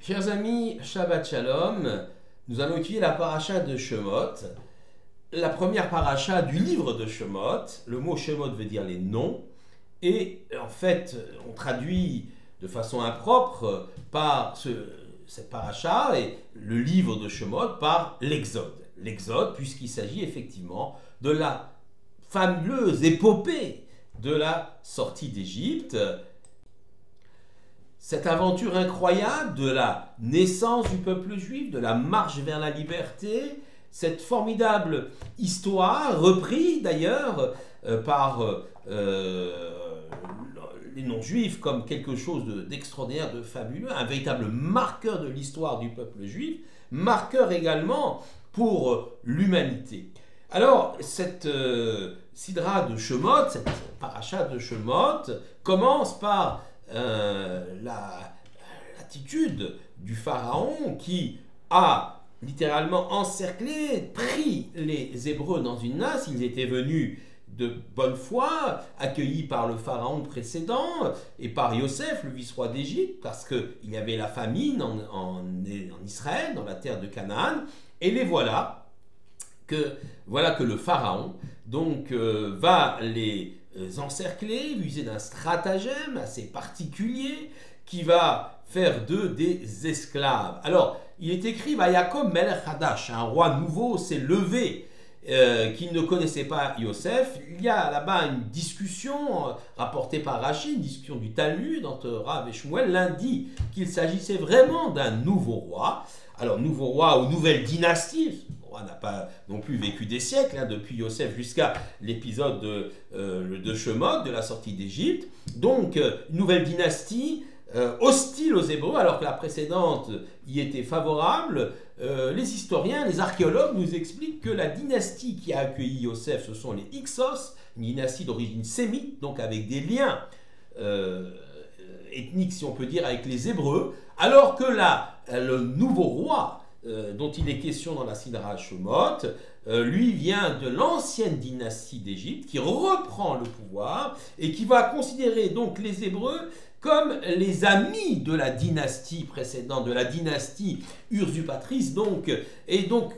Chers amis, Shabbat Shalom, nous allons étudier la paracha de Shemot, la première paracha du livre de Shemot. Le mot Shemot veut dire les noms, et en fait, on traduit de façon impropre par cette paracha et le livre de Shemot par l'Exode. L'Exode, puisqu'il s'agit effectivement de la fameuse épopée de la sortie d'Égypte. Cette aventure incroyable de la naissance du peuple juif, de la marche vers la liberté, cette formidable histoire, reprise d'ailleurs par les non-juifs comme quelque chose d'extraordinaire, de fabuleux, un véritable marqueur de l'histoire du peuple juif, marqueur également pour l'humanité. Alors, cette sidra de Shemot, cette paracha de Shemot, commence par l'attitude du pharaon qui a littéralement encerclé, pris les Hébreux dans une nasse. Ils étaient venus de bonne foi, accueillis par le pharaon précédent et par Yosef, le vice-roi d'Égypte, parce qu'il y avait la famine en Israël, dans la terre de Canaan, et les voilà que le pharaon donc va les encercler, user d'un stratagème assez particulier qui va faire d'eux des esclaves. Alors, il est écrit Vayakom Melech Hadash, un roi nouveau s'est levé, qui ne connaissait pas Yosef. Il y a là-bas une discussion rapportée par Rachi, une discussion du Talmud entre Rav et Shmuel. L'un dit qu'il s'agissait vraiment d'un nouveau roi. Alors, nouveau roi ou nouvelle dynastie. Le roi n'a pas non plus vécu des siècles, depuis Yosef jusqu'à l'épisode de Shemot, de la sortie d'Égypte. Donc, une nouvelle dynastie hostile aux Hébreux, alors que la précédente y était favorable. Les historiens, les archéologues nous expliquent que la dynastie qui a accueilli Yosef, ce sont les Hyksos, une dynastie d'origine sémite, donc avec des liens ethniques, si on peut dire, avec les Hébreux, alors que le nouveau roi dont il est question dans la Sidra Shemot, lui vient de l'ancienne dynastie d'Égypte, qui reprend le pouvoir et qui va considérer donc les Hébreux comme les amis de la dynastie précédente, de la dynastie usurpatrice, et donc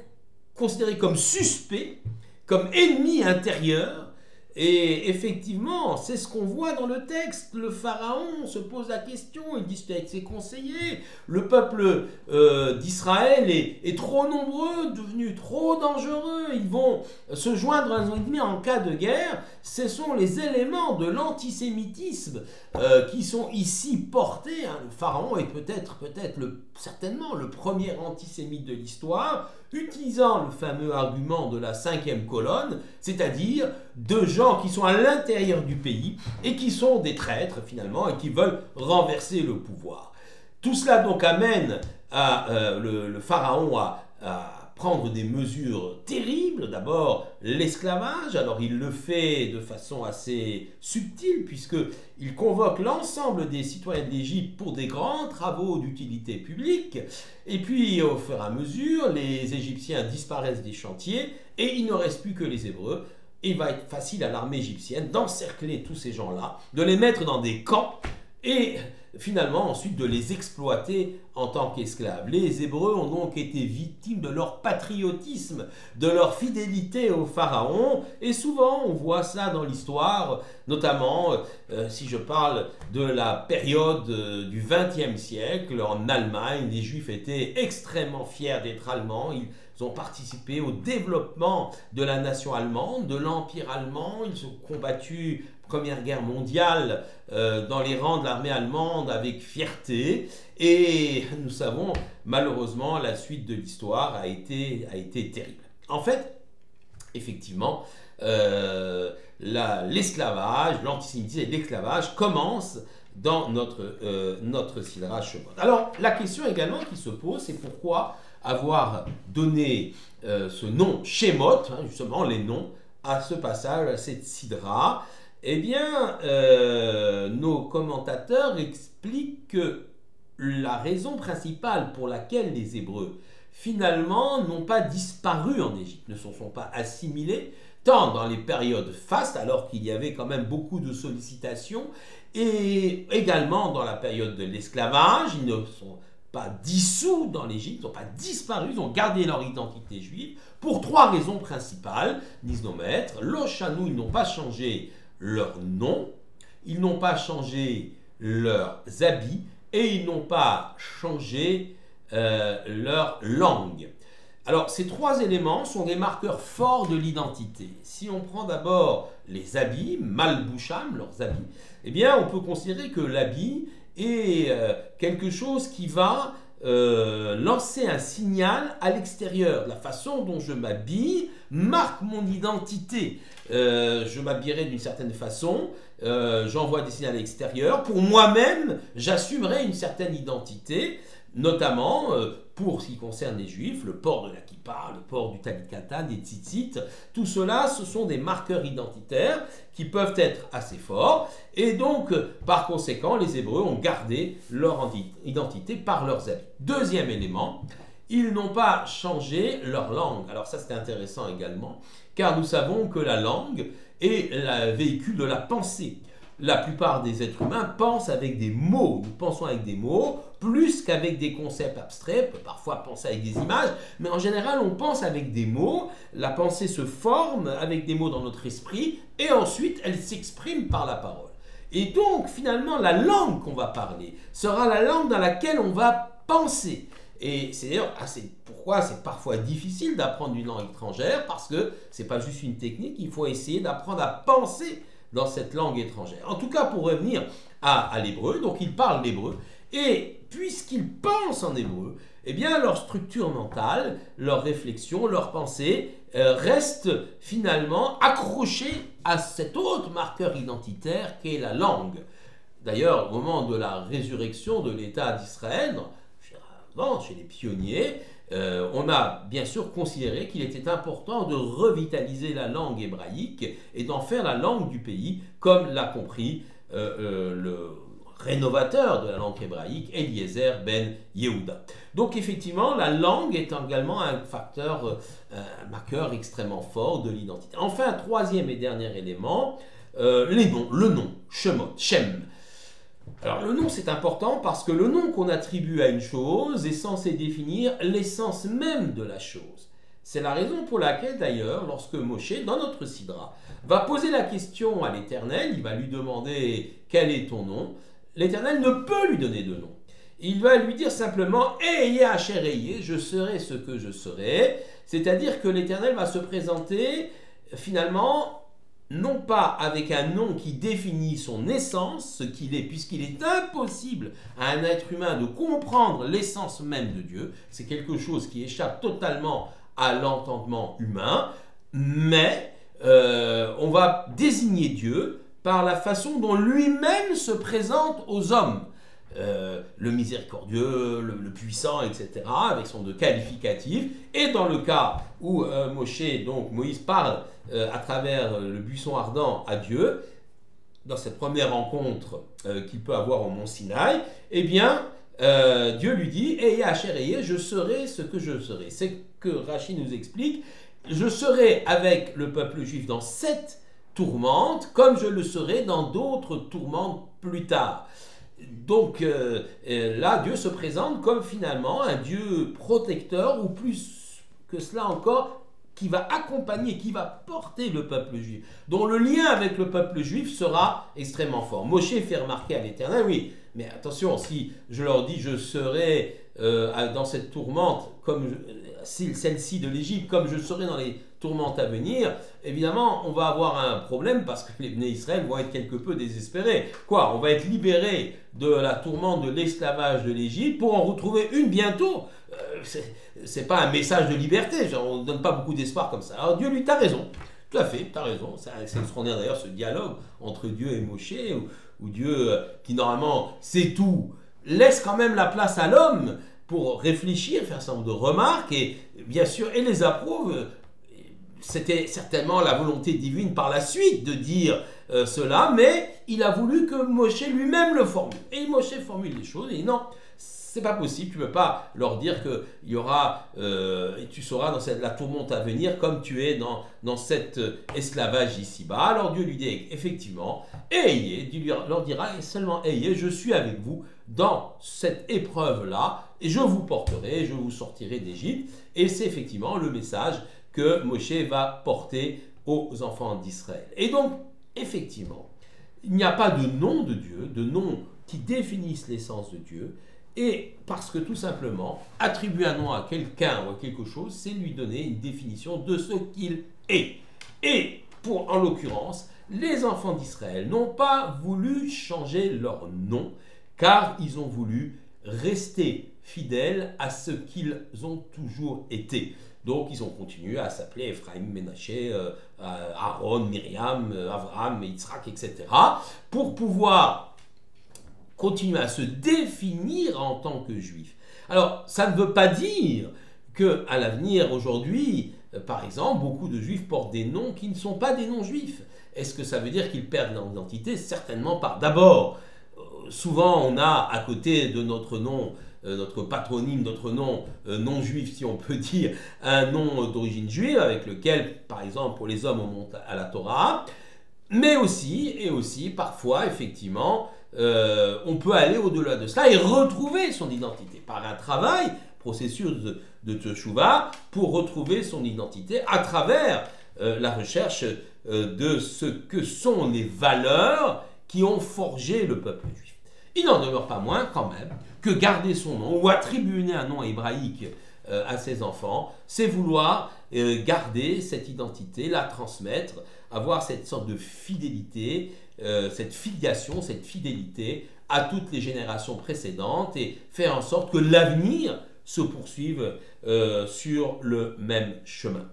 considérés comme suspects, comme ennemis intérieurs. Et effectivement, c'est ce qu'on voit dans le texte. Le pharaon se pose la question, il discute avec ses conseillers. Le peuple d'Israël est trop nombreux, devenu trop dangereux. Ils vont se joindre en cas de guerre. Ce sont les éléments de l'antisémitisme qui sont ici portés. Le pharaon est certainement le premier antisémite de l'histoire, utilisant le fameux argument de la cinquième colonne, c'est-à-dire de gens qui sont à l'intérieur du pays et qui sont des traîtres finalement et qui veulent renverser le pouvoir. Tout cela donc amène le pharaon à prendre des mesures terribles. D'abord l'esclavage. Alors il le fait de façon assez subtile, puisqu'il convoque l'ensemble des citoyens d'Égypte pour des grands travaux d'utilité publique, et puis au fur et à mesure les Égyptiens disparaissent des chantiers et il ne reste plus que les Hébreux. Et il va être facile à l'armée égyptienne d'encercler tous ces gens-là, de les mettre dans des camps et finalement ensuite de les exploiter en tant qu'esclaves. Les Hébreux ont donc été victimes de leur patriotisme, de leur fidélité au pharaon, et souvent on voit ça dans l'histoire, notamment si je parle de la période du XXe siècle en Allemagne. Les Juifs étaient extrêmement fiers d'être allemands. Ils ont participé au développement de la nation allemande, de l'empire allemand. Ils ont combattu Première Guerre mondiale dans les rangs de l'armée allemande avec fierté, et nous savons malheureusement la suite de l'histoire a été terrible. En fait, effectivement, l'esclavage, l'antisémitisme et l'esclavage commencent dans notre Sidra Shemot. Alors la question également qui se pose, c'est pourquoi avoir donné ce nom Shemot, justement les noms, à ce passage, à cette Sidra. Eh bien, nos commentateurs expliquent que la raison principale pour laquelle les Hébreux, finalement, n'ont pas disparu en Égypte, ne se sont pas assimilés, tant dans les périodes fastes, alors qu'il y avait quand même beaucoup de sollicitations, et également dans la période de l'esclavage, ils ne sont pas dissous dans l'Égypte, ils n'ont pas disparu, ils ont gardé leur identité juive pour trois raisons principales, disent nos maîtres. L'Ochanou, ils n'ont pas changé leur nom, ils n'ont pas changé leurs habits et ils n'ont pas changé leur langue. Alors, ces trois éléments sont des marqueurs forts de l'identité. Si on prend d'abord les habits, malboucham, leurs habits, eh bien, on peut considérer que l'habit est quelque chose qui va lancer un signal à l'extérieur. La façon dont je m'habille marque mon identité. Je m'habillerai d'une certaine façon, j'envoie des signaux à l'extérieur. Pour moi-même, j'assumerai une certaine identité, notamment pour ce qui concerne les juifs, le port de la kippa, le port du talikata, des tzitzit, tout cela, ce sont des marqueurs identitaires qui peuvent être assez forts. Et donc, par conséquent, les Hébreux ont gardé leur identité par leurs habits. Deuxième élément, ils n'ont pas changé leur langue. Alors ça, c'est intéressant également, car nous savons que la langue est le véhicule de la pensée. La plupart des êtres humains pensent avec des mots. Nous pensons avec des mots plus qu'avec des concepts abstraits. On peut parfois penser avec des images, mais en général, on pense avec des mots. La pensée se forme avec des mots dans notre esprit et ensuite, elle s'exprime par la parole. Et donc, finalement, la langue qu'on va parler sera la langue dans laquelle on va penser. Et c'est d'ailleurs pourquoi c'est parfois difficile d'apprendre une langue étrangère, parce que ce n'est pas juste une technique, il faut essayer d'apprendre à penser dans cette langue étrangère. En tout cas, pour revenir à l'hébreu, donc ils parlent l'hébreu, et puisqu'ils pensent en hébreu, eh bien leur structure mentale, leur réflexion, leur pensée restent finalement accrochées à cet autre marqueur identitaire qu'est la langue. D'ailleurs, au moment de la résurrection de l'État d'Israël, chez les pionniers, on a bien sûr considéré qu'il était important de revitaliser la langue hébraïque et d'en faire la langue du pays, comme l'a compris le rénovateur de la langue hébraïque, Eliezer ben Yehuda. Donc effectivement, la langue est également un facteur, un marqueur extrêmement fort de l'identité. Enfin, troisième et dernier élément, les noms, le nom, Shemot, Shem. Alors le nom, c'est important parce que le nom qu'on attribue à une chose est censé définir l'essence même de la chose. C'est la raison pour laquelle d'ailleurs, lorsque Moshe, dans notre Sidra, va poser la question à l'Éternel, il va lui demander quel est ton nom, l'Éternel ne peut lui donner de nom. Il va lui dire simplement Eye Asher Eye, je serai ce que je serai, c'est-à-dire que l'Éternel va se présenter finalement non pas avec un nom qui définit son essence, ce qu'il est, puisqu'il est impossible à un être humain de comprendre l'essence même de Dieu, c'est quelque chose qui échappe totalement à l'entendement humain, mais on va désigner Dieu par la façon dont lui-même se présente aux hommes. Le miséricordieux, le puissant, etc., avec son de qualificatif. Et dans le cas où Moïse parle à travers le buisson ardent à Dieu, dans cette première rencontre qu'il peut avoir au mont Sinaï, eh bien, Dieu lui dit « Eye Asher Eye, je serai ce que je serai ». C'est que Rachi nous explique « Je serai avec le peuple juif dans cette tourmente, comme je le serai dans d'autres tourmentes plus tard ». Donc là, Dieu se présente comme finalement un Dieu protecteur, ou plus que cela encore, qui va accompagner, qui va porter le peuple juif, dont le lien avec le peuple juif sera extrêmement fort. Moshe fait remarquer à l'Éternel, oui, mais attention, si je leur dis je serai dans cette tourmente, comme celle-ci de l'Égypte, comme je serai dans les tourmentes à venir, évidemment, on va avoir un problème parce que les Bnei Israël vont être quelque peu désespérés. Quoi, on va être libérés de la tourmente de l'esclavage de l'Égypte pour en retrouver une bientôt. C'est pas un message de liberté, genre, on ne donne pas beaucoup d'espoir comme ça. Alors Dieu lui, t'as raison, tout à fait, t'as raison. C'est extraordinaire d'ailleurs ce dialogue entre Dieu et Moshe, où Dieu, qui normalement sait tout, laisse quand même la place à l'homme pour réfléchir, faire un certain nombre de remarques, et bien sûr, et les approuve. C'était certainement la volonté divine par la suite de dire cela, mais il a voulu que Moshe lui-même le formule. Et Moshe formule les choses et dit non, c'est pas possible, tu ne peux pas leur dire qu'il y aura, et tu seras dans la tourmente à venir comme tu es dans cet esclavage ici-bas. Alors Dieu lui dit effectivement, ayez, Dieu leur dira seulement ayez, je suis avec vous dans cette épreuve-là, et je vous porterai, je vous sortirai d'Égypte. Et c'est effectivement le message que Moshe va porter aux enfants d'Israël. Et donc, effectivement, il n'y a pas de nom de Dieu, de nom qui définissent l'essence de Dieu, et parce que tout simplement, attribuer un nom à quelqu'un ou à quelque chose, c'est lui donner une définition de ce qu'il est. Et en l'occurrence, les enfants d'Israël n'ont pas voulu changer leur nom, car ils ont voulu rester fidèles à ce qu'ils ont toujours été. Donc ils ont continué à s'appeler Ephraim, Ménaché, Aaron, Myriam, Abraham, Yitzhak, etc. pour pouvoir continuer à se définir en tant que juifs. Alors ça ne veut pas dire qu'à l'avenir, aujourd'hui, par exemple, beaucoup de juifs portent des noms qui ne sont pas des noms juifs. Est-ce que ça veut dire qu'ils perdent leur identité? Certainement pas. D'abord, souvent on a à côté de notre nom, notre patronyme, notre nom non juif, si on peut dire, un nom d'origine juive avec lequel, par exemple, pour les hommes, on monte à la Torah. Mais aussi, parfois, effectivement, on peut aller au-delà de cela et retrouver son identité par un travail, processus de teshuva, pour retrouver son identité à travers la recherche de ce que sont les valeurs qui ont forgé le peuple juif. Il n'en demeure pas moins, quand même, que garder son nom ou attribuer un nom hébraïque à ses enfants, c'est vouloir garder cette identité, la transmettre, avoir cette sorte de fidélité, cette filiation, cette fidélité à toutes les générations précédentes et faire en sorte que l'avenir se poursuive sur le même chemin.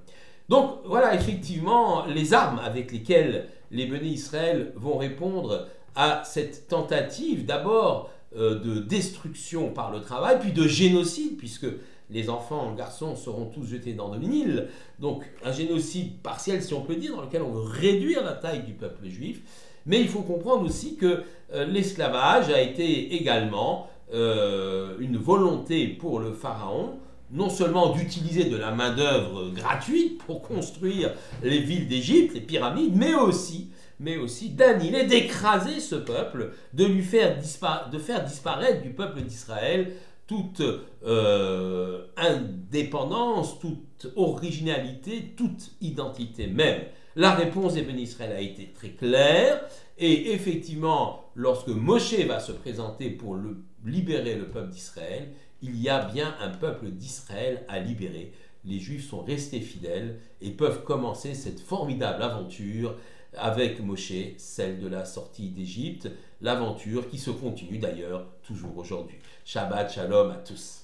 Donc voilà, effectivement, les armes avec lesquelles les Béné Israël vont répondre à cette tentative d'abord de destruction par le travail, puis de génocide, puisque les enfants garçons seront tous jetés dans le Nil, donc un génocide partiel si on peut dire, dans lequel on veut réduire la taille du peuple juif. Mais il faut comprendre aussi que l'esclavage a été également une volonté pour le pharaon, non seulement d'utiliser de la main-d'œuvre gratuite pour construire les villes d'Égypte, les pyramides, mais aussi d'annihiler, d'écraser ce peuple, de faire disparaître du peuple d'Israël toute indépendance, toute originalité, toute identité même. La réponse des Béné Israël a été très claire, et effectivement, lorsque Moshe va se présenter pour libérer le peuple d'Israël, il y a bien un peuple d'Israël à libérer. Les Juifs sont restés fidèles et peuvent commencer cette formidable aventure avec Moshe, celle de la sortie d'Égypte, l'aventure qui se continue d'ailleurs toujours aujourd'hui. Shabbat Shalom à tous.